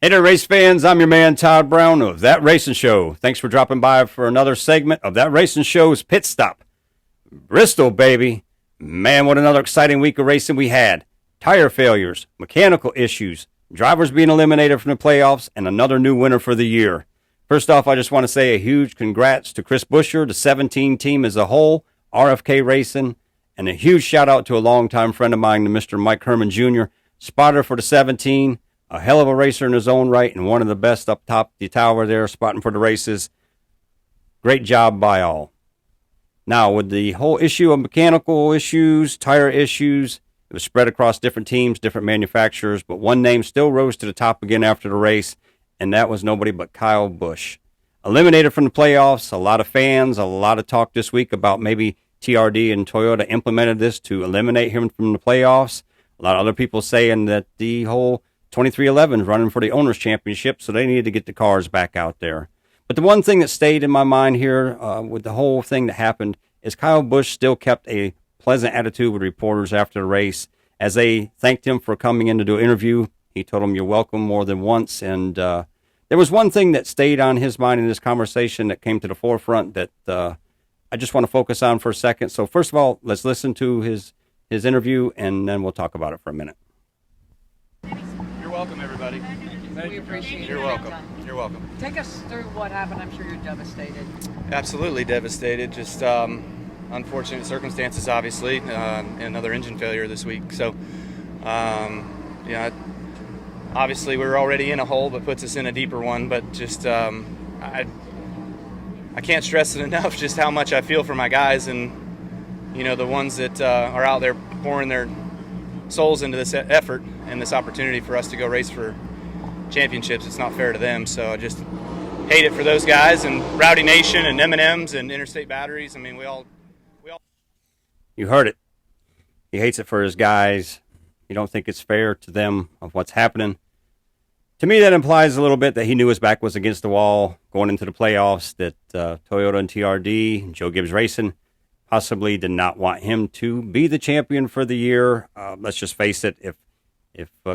Hey there, race fans. I'm your man, Todd Brown of That Racing Show. Thanks for dropping by for another segment of That Racing Show's Pit Stop. Bristol, baby. Man, what another exciting week of racing we had. Tire failures, mechanical issues, drivers being eliminated from the playoffs, and another new winner for the year. First off, I just want to say a huge congrats to Chris Buescher, the 17 team as a whole, RFK Racing, and a huge shout out to a longtime friend of mine, Mr. Mike Herman Jr., spotter for the 17. A hell of a racer in his own right and one of the best up top the tower there, spotting for the races. Great job by all. Now, with the whole issue of mechanical issues, tire issues, it was spread across different teams, different manufacturers, but one name still rose to the top again after the race, and that was nobody but Kyle Busch. Eliminated from the playoffs, a lot of fans, a lot of talk this week about maybe TRD and Toyota implemented this to eliminate him from the playoffs. A lot of other people saying that the whole 2311 is running for the Owners' Championship, so they needed to get the cars back out there. But the one thing that stayed in my mind here with the whole thing that happened is Kyle Busch still kept a pleasant attitude with reporters after the race. As they thanked him for coming in to do an interview, he told them, "You're welcome," more than once. And there was one thing that stayed on his mind in this conversation that came to the forefront that I just want to focus on for a second. So first of all, let's listen to his interview, and then we'll talk about it for a minute. You're welcome, everybody. We appreciate it. You're welcome. You're welcome. Take us through what happened. I'm sure you're devastated. Absolutely devastated. Just unfortunate circumstances, obviously. Another engine failure this week. So, obviously we were already in a hole, but puts us in a deeper one. But just, I can't stress it enough just how much I feel for my guys and, the ones that are out there pouring their souls into this effort and this opportunity for us to go race for championships. It's not fair to them, so I just hate it for those guys and Rowdy Nation and M&Ms and Interstate Batteries. I mean, we all. You heard it. He hates it for his guys. You don't think it's fair to them of what's happening. To me, that implies a little bit that he knew his back was against the wall going into the playoffs, that Toyota and TRD, Joe Gibbs Racing, possibly did not want him to be the champion for the year. Let's just face it, if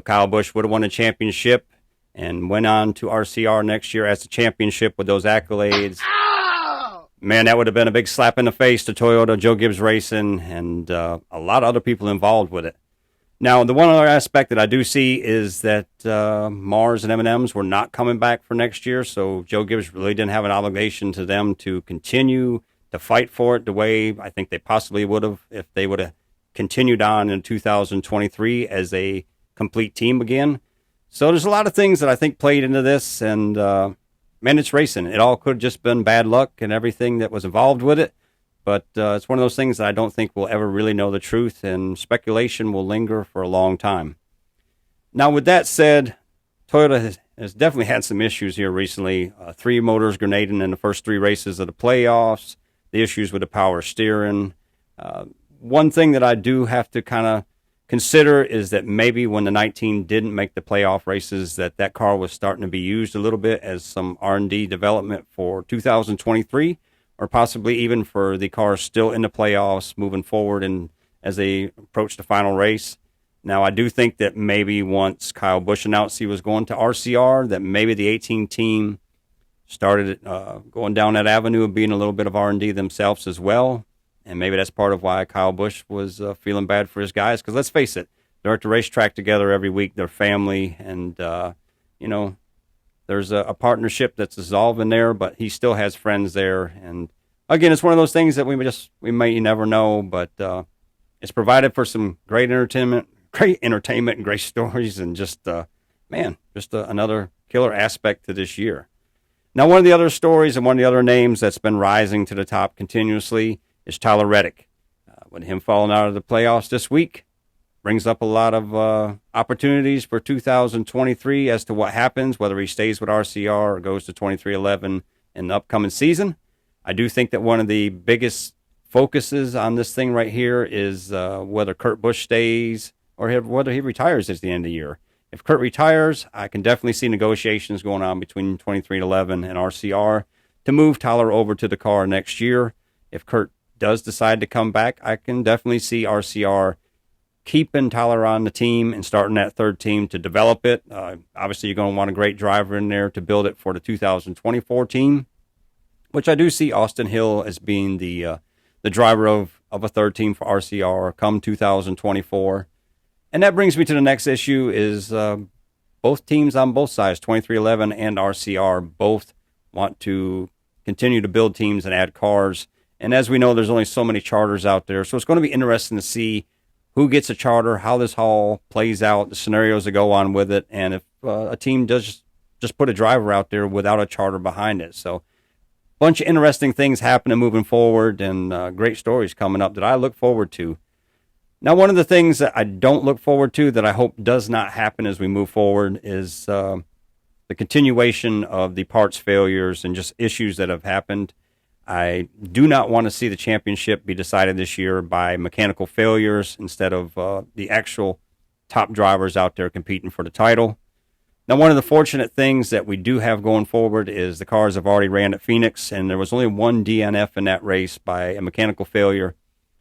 Kyle Busch would have won a championship and went on to RCR next year as the championship with those accolades, man, that would have been a big slap in the face to Toyota, Joe Gibbs Racing, and a lot of other people involved with it. Now, the one other aspect that I do see is that Mars and M&Ms were not coming back for next year, so Joe Gibbs really didn't have an obligation to them to continue to fight for it the way I think they possibly would have if they would have continued on in 2023 as a complete team again. So there's a lot of things that I think played into this, and man, it's racing. It all could have just been bad luck and everything that was involved with it, but it's one of those things that I don't think we'll ever really know the truth, and speculation will linger for a long time. Now, with that said, Toyota has definitely had some issues here recently. 3 motors grenading in the first 3 races of the playoffs, the issues with the power steering. One thing that I do have to kind of consider is that maybe when the 19 didn't make the playoff races, that car was starting to be used a little bit as some R&D development for 2023, or possibly even for the cars still in the playoffs moving forward and as they approach the final race. Now, I do think that maybe once Kyle Busch announced he was going to RCR, that maybe the 18 team started going down that avenue of being a little bit of R&D themselves as well. And maybe that's part of why Kyle Busch was feeling bad for his guys. Because let's face it, they're at the racetrack together every week. They're family. And, there's a partnership that's dissolving there. But he still has friends there. And, again, it's one of those things that we may never know. But it's provided for some great entertainment and great stories. And just another killer aspect to this year. Now, one of the other stories and one of the other names that's been rising to the top continuously is Tyler Reddick. With him falling out of the playoffs this week, brings up a lot of opportunities for 2023 as to what happens, whether he stays with RCR or goes to 2311 in the upcoming season. I do think that one of the biggest focuses on this thing right here is whether Kurt Busch stays or whether he retires at the end of the year. If Kurt retires, I can definitely see negotiations going on between 2311 and RCR to move Tyler over to the car next year. If Kurt does decide to come back, I can definitely see RCR keeping Tyler on the team and starting that third team to develop it. Obviously, you're going to want a great driver in there to build it for the 2024 team, which I do see Austin Hill as being the driver of a third team for RCR come 2024. And that brings me to the next issue is both teams on both sides, 2311 and RCR, both want to continue to build teams and add cars. And as we know, there's only so many charters out there. So it's going to be interesting to see who gets a charter, how this all plays out, the scenarios that go on with it, and if a team does just put a driver out there without a charter behind it. So bunch of interesting things happening moving forward, and great stories coming up that I look forward to. Now, one of the things that I don't look forward to that I hope does not happen as we move forward is the continuation of the parts failures and just issues that have happened. I do not want to see the championship be decided this year by mechanical failures instead of the actual top drivers out there competing for the title. Now, one of the fortunate things that we do have going forward is the cars have already ran at Phoenix, and there was only one DNF in that race by a mechanical failure,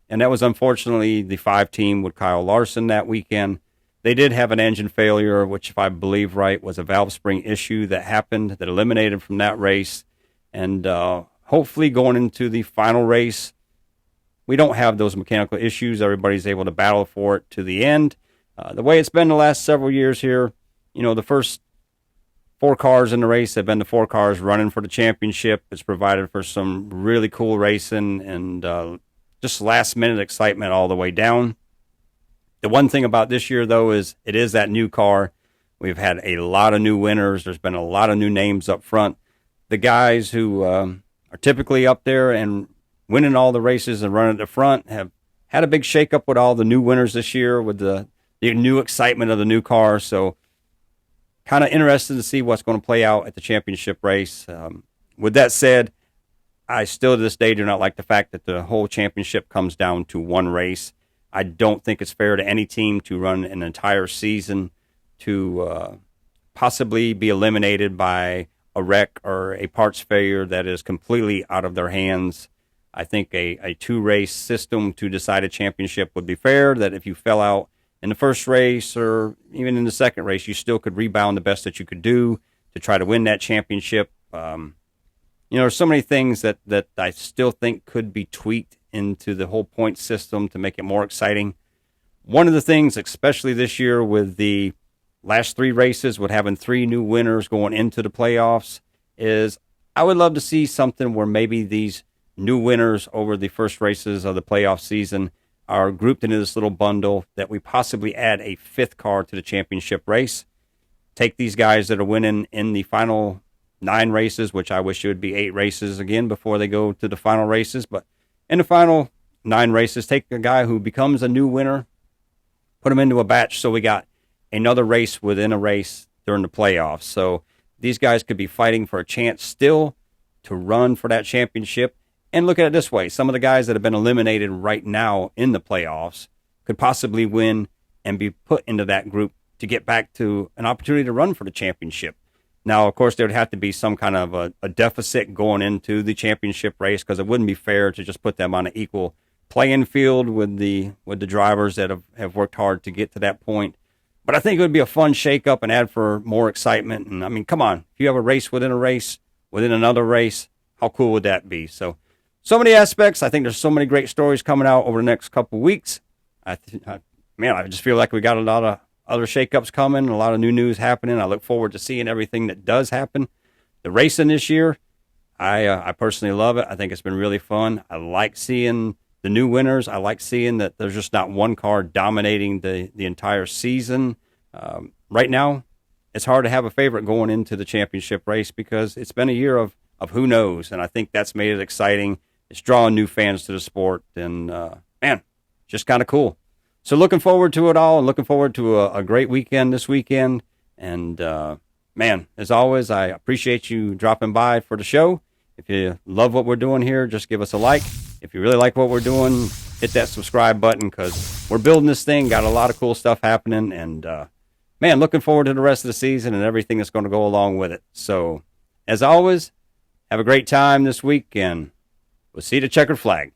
and that was unfortunately the 5 team with Kyle Larson that weekend. They did have an engine failure, which, if I believe right, was a valve spring issue that happened that eliminated from that race, and hopefully going into the final race, we don't have those mechanical issues. Everybody's able to battle for it to the end. The way it's been the last several years here, you know, the first 4 cars in the race have been the 4 cars running for the championship. It's provided for some really cool racing and just last-minute excitement all the way down. The one thing about this year, though, is it is that new car. We've had a lot of new winners. There's been a lot of new names up front. The guys who are typically up there and winning all the races and running at the front have had a big shakeup with all the new winners this year with the new excitement of the new car. So kind of interested to see what's going to play out at the championship race. With that said, I still to this day do not like the fact that the whole championship comes down to one race. I don't think it's fair to any team to run an entire season to possibly be eliminated by a wreck or a parts failure that is completely out of their hands. I think a 2-race system to decide a championship would be fair, that if you fell out in the first race or even in the second race, you still could rebound the best that you could do to try to win that championship. You know, there's so many things that I still think could be tweaked into the whole point system to make it more exciting. One of the things, especially this year with the last 3 races, with having 3 new winners going into the playoffs, is I would love to see something where maybe these new winners over the first races of the playoff season are grouped into this little bundle, that we possibly add a 5th car to the championship race. Take these guys that are winning in the final 9 races, which I wish it would be 8 races again before they go to the final races, but in the final 9 races, take a guy who becomes a new winner, put him into a batch so we got another race within a race during the playoffs. So these guys could be fighting for a chance still to run for that championship. And look at it this way. Some of the guys that have been eliminated right now in the playoffs could possibly win and be put into that group to get back to an opportunity to run for the championship. Now, of course, there would have to be some kind of a deficit going into the championship race, because it wouldn't be fair to just put them on an equal playing field with the drivers that have worked hard to get to that point. But I think it would be a fun shake-up and add for more excitement. And, I mean, come on. If you have a race within another race, how cool would that be? So many aspects. I think there's so many great stories coming out over the next couple of weeks. I just feel like we got a lot of other shakeups coming, a lot of new news happening. I look forward to seeing everything that does happen. The racing this year, I personally love it. I think it's been really fun. I like seeing the new winners. I like seeing that there's just not one car dominating the entire season. Right now, it's hard to have a favorite going into the championship race because it's been a year of who knows, and I think that's made it exciting. It's drawing new fans to the sport, and man, just kind of cool. So looking forward to it all, and looking forward to a great weekend this weekend. And man, as always, I appreciate you dropping by for the show. If you love what we're doing here, just give us a like. If you really like what we're doing, hit that subscribe button, because we're building this thing, got a lot of cool stuff happening, and man, looking forward to the rest of the season and everything that's going to go along with it. So as always, have a great time this week, and we'll see the checkered flag.